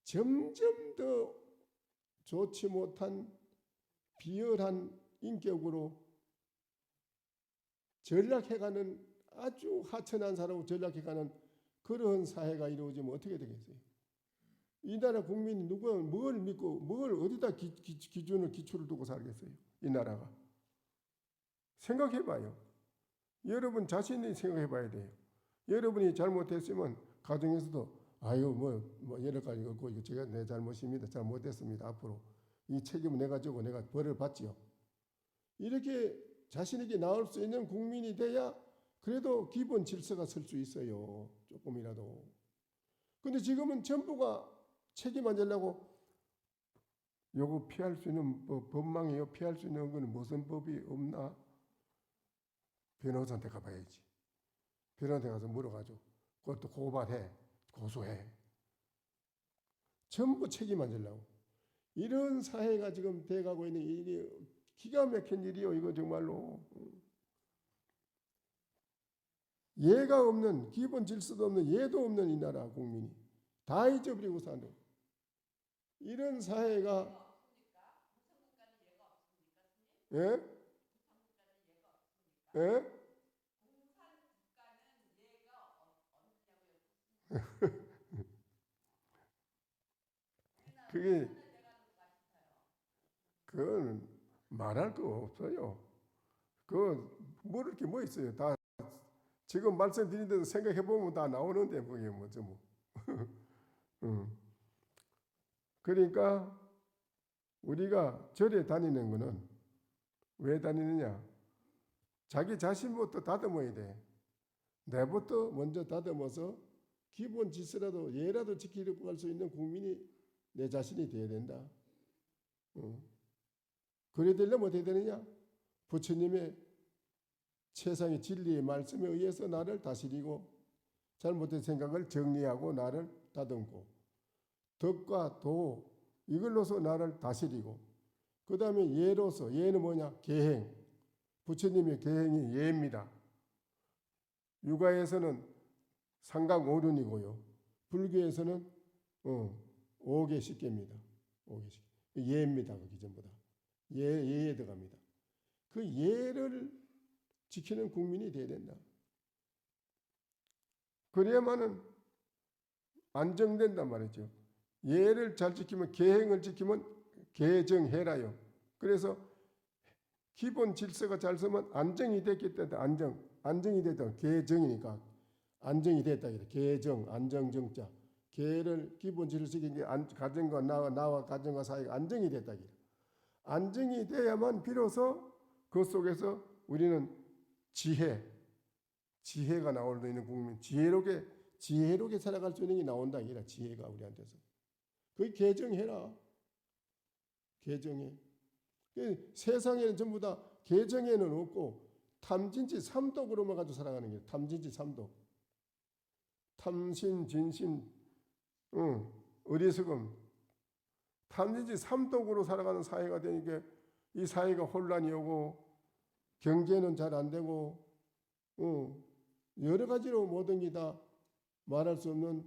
점점 더 좋지 못한 비열한 인격으로 전락해가는, 아주 하천한 사람으로 전락해가는 그런 사회가 이루어지면 어떻게 되겠어요? 이 나라 국민이 누가 뭘 믿고 뭘 어디다 기초를 두고 살겠어요? 이 나라가. 생각해봐요. 여러분 자신이 생각해봐야 돼요. 여러분이 잘못했으면 가정에서도 아유 뭐 여러 가지 없고 이거 제가 내 잘못입니다. 잘못했습니다. 앞으로 이 책임은 내가 지고 내가 벌을 받지요. 이렇게 자신에게 나올 수 있는 국민이 돼야 그래도 기본 질서가 설 수 있어요. 조금이라도. 근데 지금은 전부가 책임 안 지려고 요거 피할 수 있는 법망이요. 피할 수 있는 건 무슨 법이 없나? 변호사한테 가봐야지. 변호사한테 가서 물어가지고 그것도 고발해. 고소해. 전부 책임 안 지려고. 이런 사회가 지금 돼가고 있는 일이 기가 막힌 일이요. 이거 정말로. 예가 없는, 기본 질서도 없는, 예도 없는 이 나라 국민이 다 잊어버리고 사는 이런 사회가, 예? 예? 그게, 그건 말할 거 없어요. 그 모를 게 뭐 있어요. 다 지금 말씀드린 대로 생각해 보면 다 나오는데 그게 뭐죠 뭐. 그러니까 우리가 절에 다니는 거는 왜 다니느냐? 자기 자신부터 다듬어야 돼. 내부터 먼저 다듬어서 기본 질서라도 예라도 지키려고 할 수 있는 국민이 내 자신이 돼야 된다. 그래야 되려면 어떻게 되느냐? 부처님의 세상의 진리의 말씀에 의해서 나를 다스리고 잘못된 생각을 정리하고 나를 다듬고 덕과 도 이걸로서 나를 다스리고 그 다음에 예로서 예는 뭐냐? 계행. 부처님의 계행이 예입니다. 유가에서는 상강오륜이고요. 불교에서는 5개 10개입니다. 5개 10개. 예입니다. 그 전부 다. 예에 들어갑니다. 그 예를 지키는 국민이 돼야 된다. 그래야만은 안정된단 말이죠. 예를 잘 지키면 계행을 지키면 계정해라요. 그래서 기본 질서가 잘 서면 안정이 됐기 때문에 안정이 됐다. 계정이니까 안정이 됐다. 계정, 안정정자. 계를 기본 질서 지킨 게 가정과 나와 가정과 사이가 안정이 됐다. 안정이 돼야만 비로소 그 속에서 우리는 지혜가 나올 수 있는 국민, 지혜롭게 살아갈 수 있는 게 나온다. 이라 지혜가 우리한테서. 그게 개정해라. 개정해. 세상에는 전부 다 개정에는 없고 탐진치 삼독으로만 가지고 살아가는 게 탐진치 삼독. 탐신, 진신, 어리석음. 탐진치 삼독으로 살아가는 사회가 되니까 이 사회가 혼란이 오고 경제는 잘 안 되고 여러 가지로 모든 게 다 말할 수 없는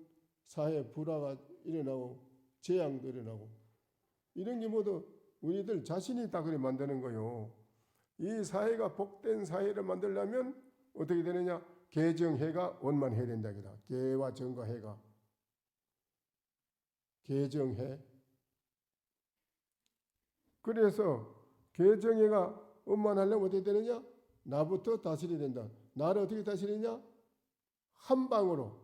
사회 불화가 일어나고 재앙도 일어나고 이런 게 모두 우리들 자신이 다 그래 만드는 거요. 이 사회가 복된 사회를 만들려면 어떻게 되느냐? 개정해가 원만해야 된다. 개와 정과 해가 개정해. 그래서 개정해가 원만하려면 어떻게 되느냐? 나부터 다스려야 된다. 나를 어떻게 다스리냐? 한 방으로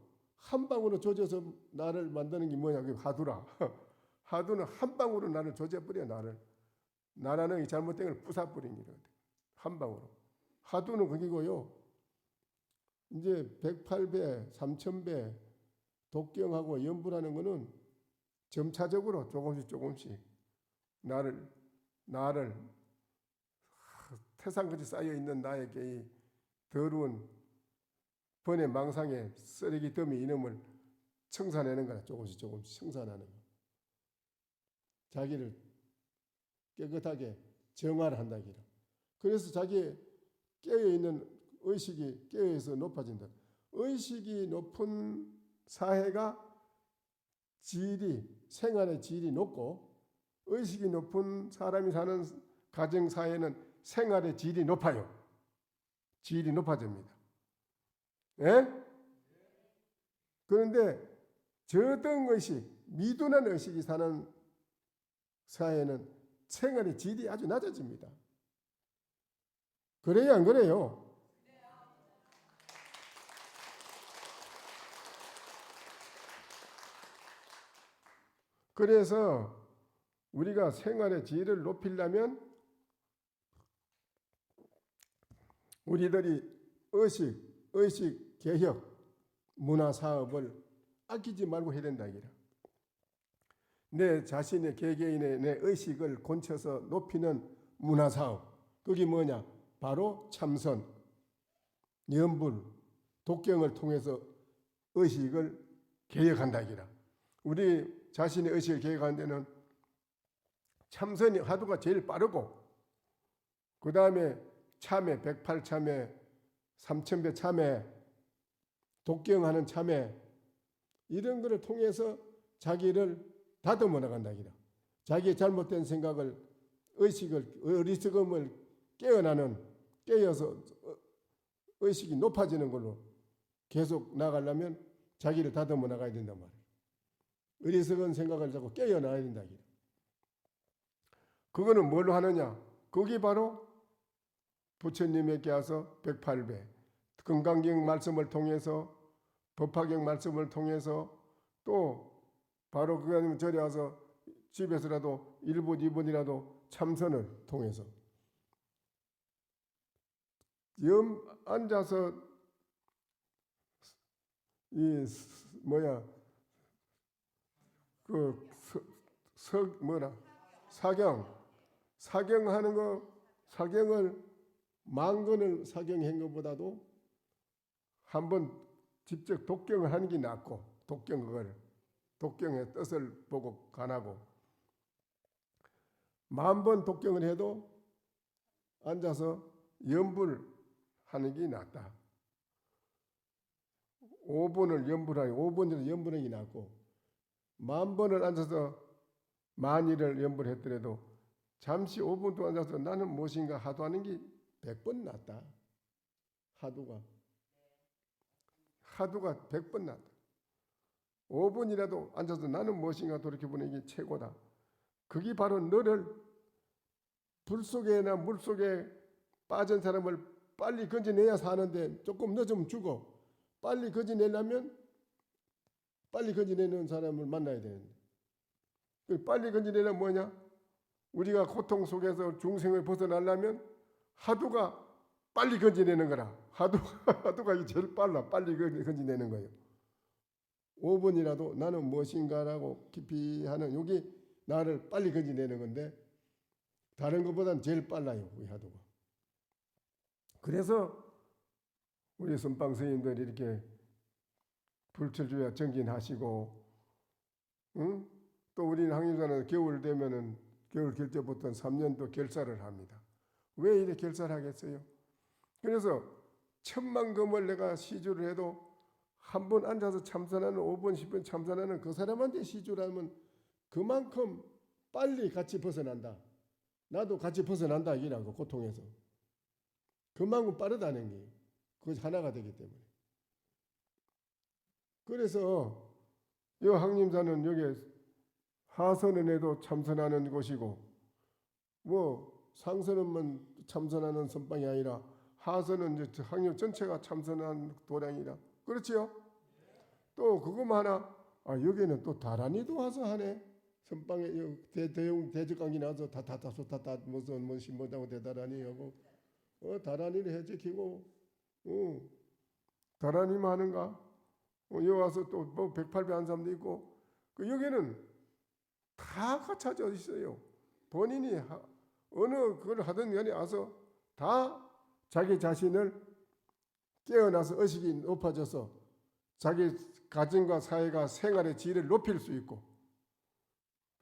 조져서 나를 만드는 게 뭐냐? 그게 하두라. 하두는 한 방으로 나를 조져버려. 나라는 이 잘못된 걸 부숴버리는 거거든. 한 방으로. 하두는 그기고요. 이제 108배, 3000배 독경하고 연불하는 거는 점차적으로 조금씩 나를 태산같이 쌓여있는 나에게 이 더러운 번의 망상의 쓰레기 더미 이놈을 청산하는 거라. 조금씩 청산하는 거. 자기를 깨끗하게 정화를 한다. 그래서 자기의 깨어있는 의식이 깨어서 높아진다. 의식이 높은 사회가 생활의 질이 높고 의식이 높은 사람이 사는 가정사회는 생활의 질이 높아요. 질이 높아집니다. 예? 그런데 저등 의식, 미둔한 의식이 사는 사회는 생활의 질이 아주 낮아집니다. 그래요, 안 그래요? 그래서 우리가 생활의 질을 높이려면 우리들이 의식 개혁, 문화 사업을 아끼지 말고 해야 된다 이거라. 내 자신의 개개인의 내 의식을 곤쳐서 높이는 문화 사업. 그게 뭐냐? 바로 참선, 염불, 독경을 통해서 의식을 개혁한다 이거라. 우리 자신의 의식을 개혁하는 데는 참선이 하도가 제일 빠르고, 그 다음에 참회, 108참회, 3000배 참회, 독경하는 참회, 이런 것을 통해서 자기를 다듬어 나간다 이라. 자기의 잘못된 생각을, 의식을, 어리석음을 깨어서 의식이 높아지는 걸로 계속 나가려면 자기를 다듬어 나가야 된단 말이에요. 어리석은 생각을 자꾸 깨어나야 된다 이라. 그거는 뭘로 하느냐? 그게 바로 부처님에게 와서 108배, 금강경 말씀을 통해서, 법화경 말씀을 통해서, 또 바로 그게 아니면 절에 와서 집에서라도 1분 2분이라도 참선을 통해서 앉아서 사경하는 거, 사경을 만권을 사경한 것보다도 한번 직접 독경을 하는 게 낫고, 독경의 뜻을 보고 간하고, 10,000번 독경을 해도 앉아서 염불 하는 게 낫다. 5분을 염불하니, 5분을 염불하는 게 낫고, 10,000번을 앉아서 만일을 염불했더라도 잠시 5분 동안 앉아서 나는 무엇인가 하도하는 게 100번 낫다. 하두가 100번 낫다. 5분이라도 앉아서 나는 무엇인가 돌이켜보는 게 최고다. 그게 바로 너를 불 속에나 물 속에 빠진 사람을 빨리 건져내야 사는데 조금 늦으면 죽어. 빨리 건져내려면 빨리 건져내는 사람을 만나야 되는데, 빨리 건져내려면 뭐냐? 우리가 고통 속에서 중생을 벗어나려면 하두가 빨리 건져내는 거라. 하두가 제일 빨리 건져내는 거예요. 5분이라도 나는 무엇인가라고 깊이 하는, 여기 나를 빨리 건져내는 건데 다른 것보다는 제일 빨라요, 우리 하두가. 그래서 우리 선방 스님들이 이렇게 불철주야 정진하시고, 응? 또 우리는 항림사는 겨울 되면은 겨울 결제부터 3년도 결사를 합니다. 왜 이렇게 결사를 하겠어요? 그래서 10,000만 금을 내가 시주를 해도 한 번 앉아서 참선하는 5분 10분 참선하는 그 사람한테 시주를 하면 그만큼 빨리 같이 벗어난다. 나도 같이 벗어난다 이라고, 고통에서. 그만큼 빠르다는 게 그것이 하나가 되기 때문에. 그래서 이 항림사는 여기 하선은에도 참선하는 곳이고, 뭐 상선은만 참선하는 선방이 아니라 하선은 이제 항림 전체가 참선한 도량이라. 그렇지요? 또 그거만 하나, 여기는 또 다란이도 와서 하네. 선방에 대적강이 나와서 다다다소다다 무슨 신보다고 대다란이 하고, 다란이를 해지키고, 다란이만 하는가? 여기 와서 또 뭐 108배 한 사람도 있고, 여기는 다 갖춰져 있어요. 본인이 어느 그걸 하든 간에 와서 다 자기 자신을 깨어나서 의식이 높아져서 자기 가정과 사회가 생활의 질을 높일 수 있고,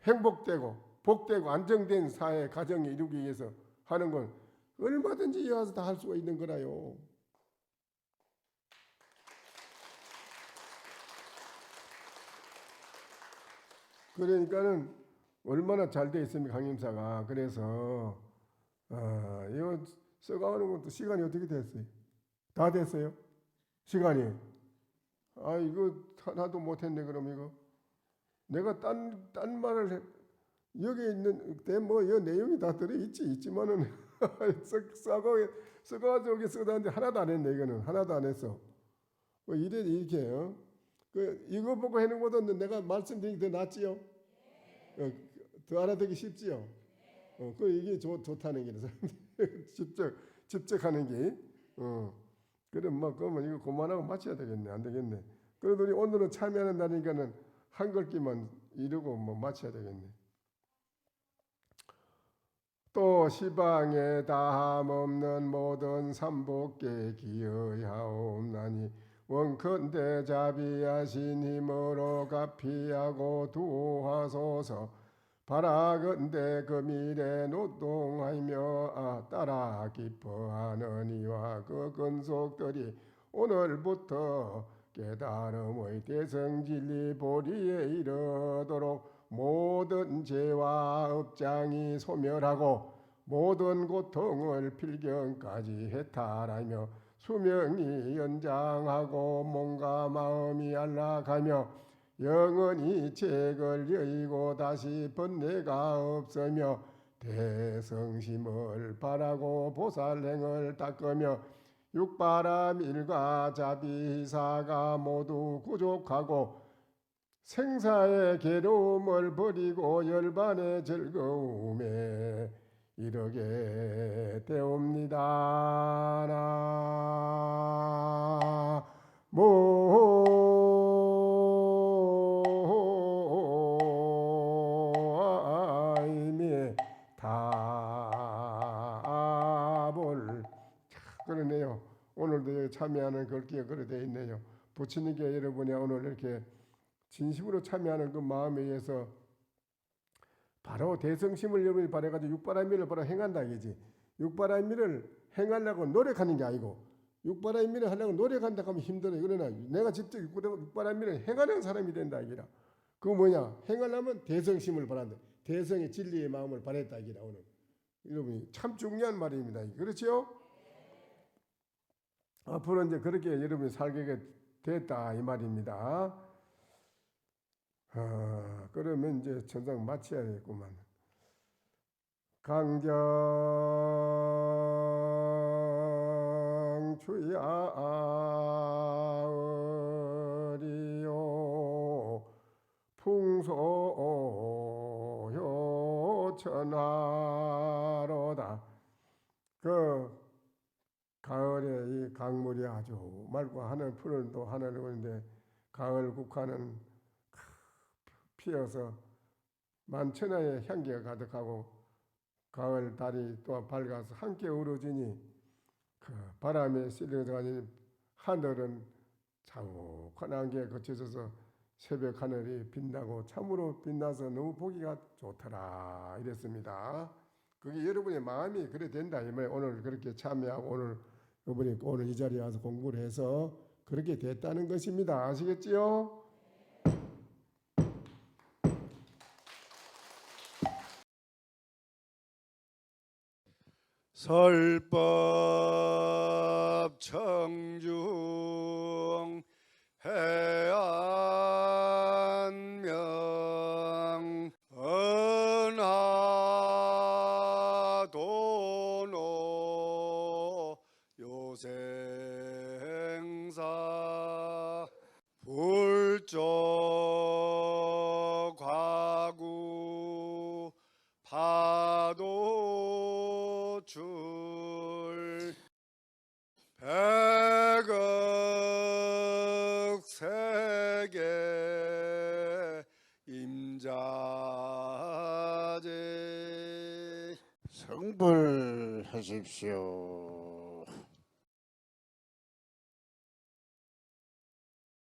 행복되고 복되고 안정된 사회 가정을 이루기 위해서 하는 건 얼마든지 이 와서 다 할 수가 있는 거라요. 그러니까는 얼마나 잘 돼 있습니까, 항림사가. 그래서 이거 써가는 것도 시간이 어떻게 됐어요? 다 됐어요? 시간이? 이거 하나도 못했네. 그럼 이거 내가 딴 말을 여기 있는 이 내용이 다 있지만은 써가지고 여기 써다는데 하나도 안 했네. 이거는 하나도 안 했어. 이렇게 이거 보고 해는 것도 내가 말씀드린 게 더 낫지요? 더 알아듣기 쉽지요? 이게 좋다는 게 직접 하는 게. 그러면 이거 그만하고 마쳐야 되겠네. 안 되겠네. 그래도 우리 오늘은 참여한다니까는 한글기만 이루고 마쳐야 되겠네. 또 시방에 다함 없는 모든 삼복께 기여하옵나니 원컨대 자비하신 힘으로 갚이하고 두하소서. 바라건대 그 미래 노동하며 따라 기뻐하느니와 그 근속들이 오늘부터 깨달음의 대성진리 보리에 이르도록 모든 죄와 업장이 소멸하고 모든 고통을 필경까지 해탈하며 수명이 연장하고 몸과 마음이 안락하며 영원히 책을 여의고 다시 번뇌가 없으며 대성심을 바라고 보살행을 닦으며 육바람 일과 자비사가 모두 구족하고 생사의 괴로움을 버리고 열반의 즐거움에 이르게 되옵니다. 답을 그러네요. 오늘도 참여하는 글귀가 그래 되어 있네요. 부처님께 여러분이 오늘 이렇게 진심으로 참여하는 그 마음에 의해서 바로 대성심을 여러분이 바라가지고 육바라밀을 바로 행한다 이거지. 육바라밀을 행하려고 노력하는 게 아니고 육바라밀을 하려고 노력한다 하면 힘들어요. 그러나 내가 직접 육바라밀을 행하는 사람이 된다 이기라. 그거 뭐냐? 행하려면 대성심을 바란다. 대성의 진리의 마음을 바랬다 이기라. 오늘 여러분이 참 중요한 말입니다. 그렇죠? 앞으로 이제 그렇게 여러분이 살게 됐다 이 말입니다. 그러면 이제 전장 마쳐야겠구만. 강경 주야리요 풍소요 천하로다. 가을에 이 강물이 아주 맑고 하늘 푸른 또 하늘을 보는데 가을 국화는 피어서 만천하의 향기가 가득하고 가을 달이 또 밝아서 함께 우러지니 그 바람에 실려가는 하늘은 자욱한 안개에 거쳐져서 새벽 하늘이 빛나고 참으로 빛나서 너무 보기가 좋더라 이랬습니다. 그게 여러분의 마음이 그래 된다 이 말이에요. 오늘 그렇게 참여하고 오늘 이 자리에 와서 공부를 해서 그렇게 됐다는 것입니다. 아시겠지요? 설법 청중 해안명 은하도노 요생사 불조 과구 파도 줄 백억 세계 임자제 성불하십시오.